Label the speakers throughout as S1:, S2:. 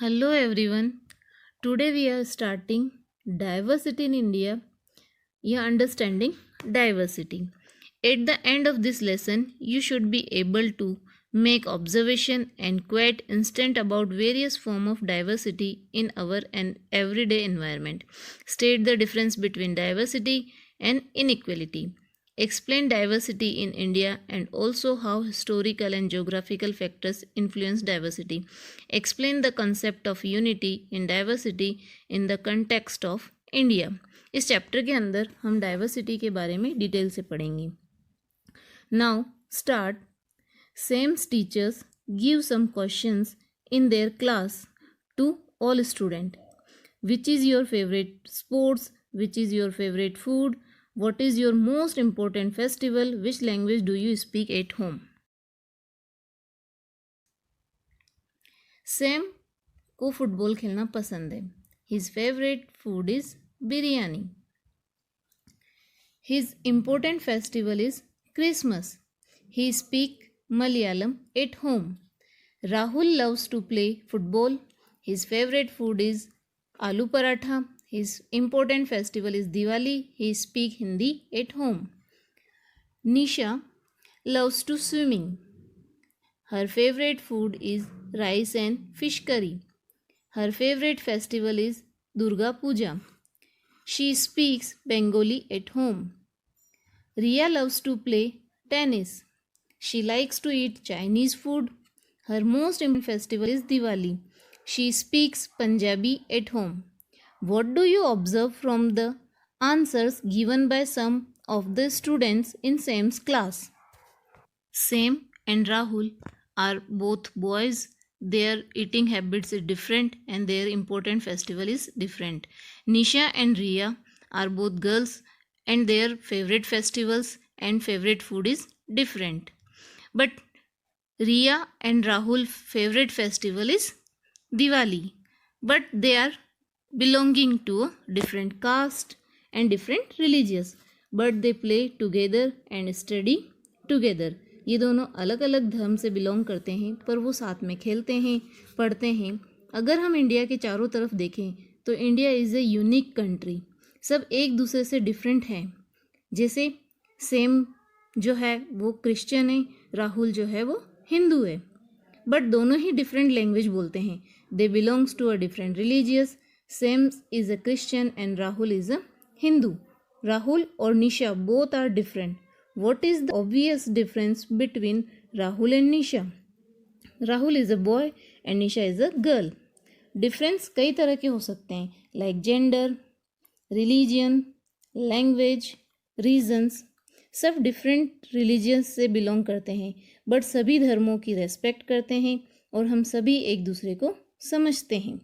S1: Hello everyone. Today we are starting Diversity in India. You are understanding diversity. At the end of this lesson, you should be able to make observation and quite instant about various form of diversity in our and everyday environment. State the difference between diversity and inequality. Explain diversity in India and also how historical and geographical factors influence diversity. Explain the concept of unity in diversity in the context of India. इस chapter के अंदर हम diversity के बारे में डिटेल से पढ़ेंगे. Now start. Same teachers give some questions in their class to all student. Which is your favourite sports? Which is your favourite food? What is your most important festival? Which language do you speak at home? Sam को football खेलना पसंद है. His favorite food is biryani. His important festival is Christmas. He speaks Malayalam at home. Rahul loves to play football. His favorite food is aloo paratha. His important festival is Diwali. He speaks Hindi at home. Nisha loves to swimming. Her favorite food is rice and fish curry. Her favorite festival is Durga Puja. She speaks Bengali at home. Riya loves to play tennis. She likes to eat Chinese food. Her most important festival is Diwali. She speaks Punjabi at home. What do you observe from the answers given by some of the students in Sam's class? Sam and Rahul are both boys. Their eating habits are different and their important festival is different. Nisha and Riya are both girls and their favorite festivals and favorite food is different. But Riya and Rahul's favorite festival is Diwali. But they are belonging to a different caste and different religions, but they play together and study together. ये दोनों अलग अलग धर्म से belong करते हैं पर वो साथ में खेलते हैं, पढ़ते हैं. अगर हम इंडिया के चारों तरफ देखें तो India is a unique country. सब एक दूसरे से डिफरेंट हैं. जैसे सेम जो है वो क्रिश्चियन है, राहुल जो है वो हिंदू है, बट दोनों ही डिफरेंट लैंग्वेज बोलते हैं. They belongs to a different religious. Sam is a Christian and Rahul is a Hindu. Rahul or Nisha both are different. What is the obvious difference between Rahul and Nisha? Rahul is a boy and Nisha is a girl. Difference कई तरह के हो सकते हैं, like gender, religion, language, reasons. सब different religions से belong करते हैं बट सभी धर्मों की रेस्पेक्ट करते हैं और हम सभी एक दूसरे को समझते हैं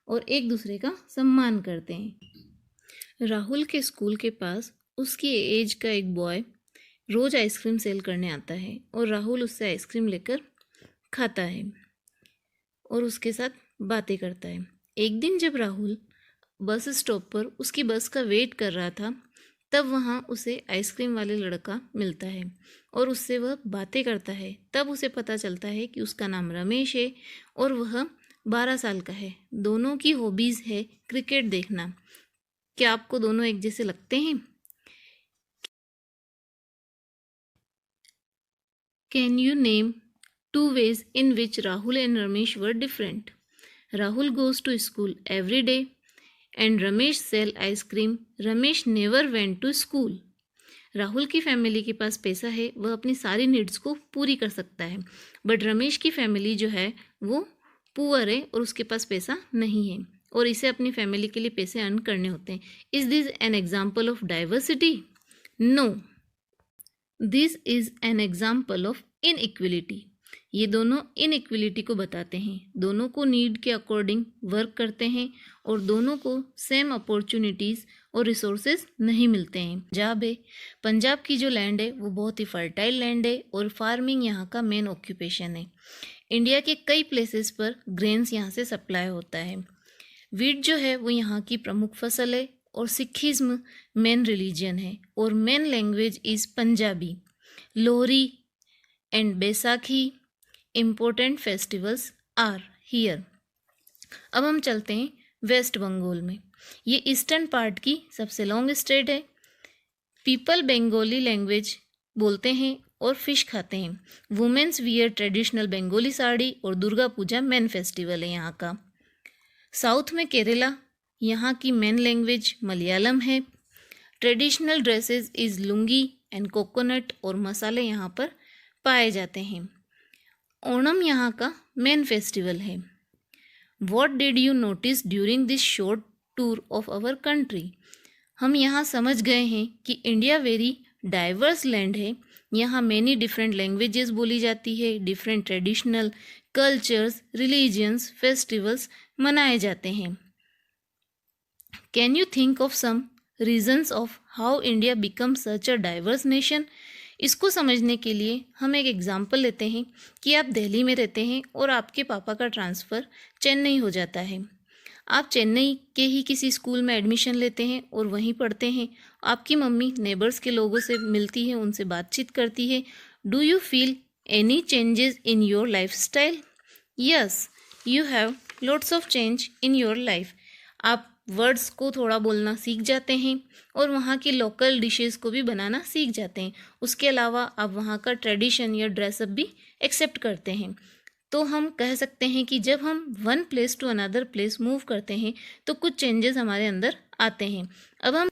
S1: और एक दूसरे का सम्मान करते हैं. राहुल के स्कूल के पास उसकी एज का एक बॉय रोज़ आइसक्रीम सेल करने आता है और राहुल उससे आइसक्रीम लेकर खाता है और उसके साथ बातें करता है. एक दिन जब राहुल बस स्टॉप पर उसकी बस का वेट कर रहा था तब वहाँ उसे आइसक्रीम वाले लड़का मिलता है और उससे वह बातें करता है. तब उसे पता चलता है कि उसका नाम रमेश है और वह 12 साल का है. दोनों की हॉबीज़ है क्रिकेट देखना. क्या आपको दोनों एक जैसे लगते हैं? Can you name 2 ways in which Rahul and Ramesh were different? Rahul goes to school every day and Ramesh sell ice cream. Ramesh never went to school. Rahul की फैमिली के पास पैसा है, वह अपनी सारी नीड्स को पूरी कर सकता है, बट रमेश की फैमिली जो है वो पुअर है और उसके पास पैसा नहीं है और इसे अपनी फैमिली के लिए पैसे अर्न करने होते हैं. Is this an example of diversity? No, this is an example of inequality. ये दोनों इनइक्वलिटी को बताते हैं. दोनों को नीड के अकॉर्डिंग वर्क करते हैं और दोनों को सेम अपॉर्चुनिटीज़ और रिसोर्सेज नहीं मिलते हैं. पंजाब की जो लैंड है वो बहुत ही फर्टाइल लैंड है और फार्मिंग यहाँ का मेन ऑक्यूपेशन है. इंडिया के कई प्लेसेस पर ग्रेन्स यहाँ से सप्लाई होता है. वीट जो है वो यहाँ की प्रमुख फसल है और सिखिज्म मेन रिलीजन है और main language is Punjabi. Lohri and Baisakhi important festivals are here. अब हम चलते हैं वेस्ट बंगाल में। ये ईस्टर्न पार्ट की सबसे लॉन्ग स्टेट है। पीपल बंगाली लैंग्वेज बोलते हैं और फिश खाते हैं। Womens wear traditional Bengali sari और दुर्गा पूजा मेन फेस्टिवल है यहाँ का। साउथ में केरला, यहाँ की मेन लैंग्वेज मलयालम है। Traditional dresses is lungi and coconut और मसाले यहाँ पर पाए जाते हैं। ओणम यहाँ का मेन फेस्टिवल है। What did you notice during this short tour of our country? हम यहाँ समझ गए हैं कि इंडिया वेरी डाइवर्स लैंड है। यहाँ मैनी डिफरेंट लैंग्वेजेस बोली जाती है, different traditional cultures, religions, festivals मनाए जाते हैं। Can you think of some reasons of how India become such a diverse nation? इसको समझने के लिए हम एक एग्जाम्पल लेते हैं कि आप दिल्ली में रहते हैं और आपके पापा का ट्रांसफ़र चेन्नई हो जाता है। आप चेन्नई के ही किसी स्कूल में एडमिशन लेते हैं और वहीं पढ़ते हैं। आपकी मम्मी नेबर्स के लोगों से मिलती है, उनसे बातचीत करती है। Do you feel any changes in your life style? Yes, you have lots of change in your life. आप वर्ड्स को थोड़ा बोलना सीख जाते हैं और वहाँ की लोकल डिशेस को भी बनाना सीख जाते हैं। उसके अलावा आप वहाँ का ट्रेडिशन या ड्रेसअप भी एक्सेप्ट करते हैं। तो हम कह सकते हैं कि जब हम one place to another place move करते हैं तो कुछ चेंजेस हमारे अंदर आते हैं। अब हम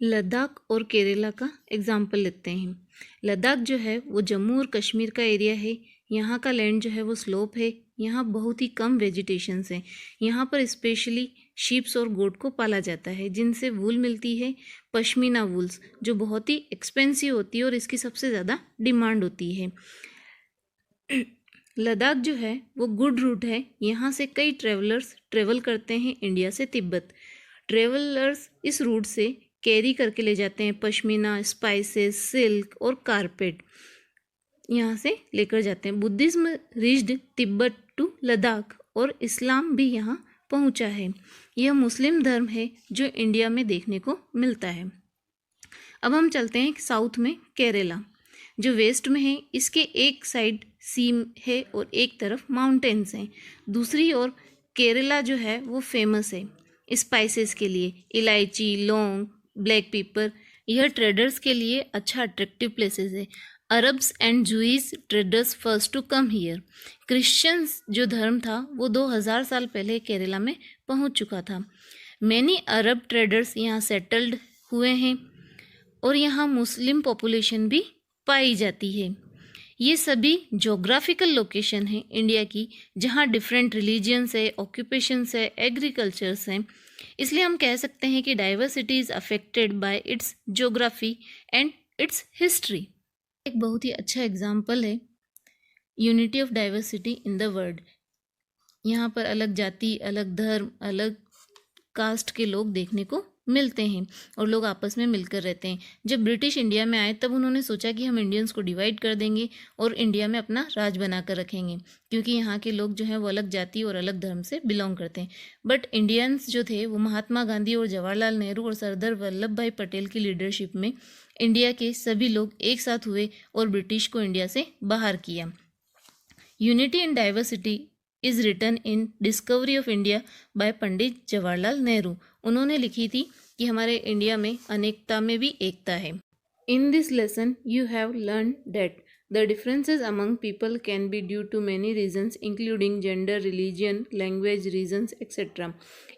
S1: लद्दाख और केरला का एग्जाम्पल लेते हैं। लद्दाख जो है वो जम्मू और कश्मीर का एरिया है। यहाँ का लैंड जो है वो स्लोप है। यहाँ बहुत ही कम वेजिटेशंस हैं। यहाँ पर स्पेशली शीप्स और गोट को पाला जाता है, जिनसे वूल मिलती है, पश्मीना वूल्स, जो बहुत ही एक्सपेंसिव होती है और इसकी सबसे ज़्यादा डिमांड होती है। लद्दाख जो है वो गुड रूट है। यहाँ से कई ट्रेवलर्स ट्रेवल करते हैं इंडिया से तिब्बत। ट्रेवलर्स इस रूट से कैरी करके ले जाते हैं पश्मीना, स्पाइसेस, सिल्क और कारपेट यहाँ से लेकर जाते हैं। Buddhism reached Tibet to Ladakh और इस्लाम भी यहाँ पहुँचा है। यह मुस्लिम धर्म है जो इंडिया में देखने को मिलता है। अब हम चलते हैं साउथ में केरला, जो वेस्ट में है। इसके एक साइड सी है और एक तरफ माउंटेन्स हैं। दूसरी ओर केरला जो है वो फेमस है स्पाइसेस के लिए। इलायची, लौंग, ब्लैक पेपर, यह ट्रेडर्स के लिए अच्छा अट्रैक्टिव प्लेसेस है। Arabs and Jewish traders first to come here. Christians जो धर्म था वो 2000 साल पहले केरला में पहुंच चुका था। मैनी अरब ट्रेडर्स यहाँ सेटल्ड हुए हैं और यहाँ मुस्लिम पॉपुलेशन भी पाई जाती है। ये सभी जोग्राफिकल लोकेशन है इंडिया की, जहाँ डिफरेंट रिलीजियंस है, ऑक्यूपेशंस है, एग्रीकल्चर्स हैं। इसलिए हम कह सकते हैं कि diversity is affected by it's geography and it's history. एक बहुत ही अच्छा एग्जाम्पल है unity of diversity in the world. यहाँ पर अलग जाति, अलग धर्म, अलग कास्ट के लोग देखने को मिलते हैं और लोग आपस में मिलकर रहते हैं। जब ब्रिटिश इंडिया में आए तब उन्होंने सोचा कि हम इंडियंस को डिवाइड कर देंगे और इंडिया में अपना राज बनाकर रखेंगे, क्योंकि यहाँ के लोग जो हैं वो अलग जाति और अलग धर्म से बिलोंग करते हैं। बट इंडियंस जो थे वो महात्मा गांधी और जवाहरलाल नेहरू और सरदार वल्लभ भाई पटेल की लीडरशिप में इंडिया के सभी लोग एक साथ हुए और ब्रिटिश को इंडिया से बाहर किया। Unity in diversity is written in discovery of India by Pandit Jawaharlal Nehru. उन्होंने लिखी थी कि हमारे इंडिया में अनेकता में भी एकता है। In this lesson you have learn that the differences among people can be due to many reasons including gender, religion, language regions etcetera.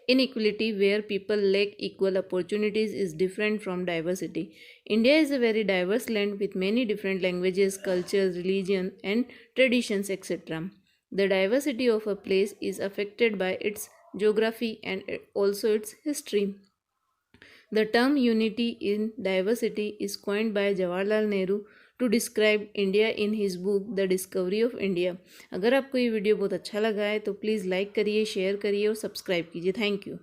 S1: Inequality where people lack equal opportunities is different from diversity. India is a very diverse land with many different languages, cultures, religion, and traditions, etc. The diversity of a place is affected by its geography and also its history. The term unity in diversity is coined by Jawaharlal Nehru to describe India in his book The Discovery of India. अगर आपको ये video बहुत अच्छा लगा है तो please like करिए, share करिए और सब्सक्राइब कीजिए। Thank you.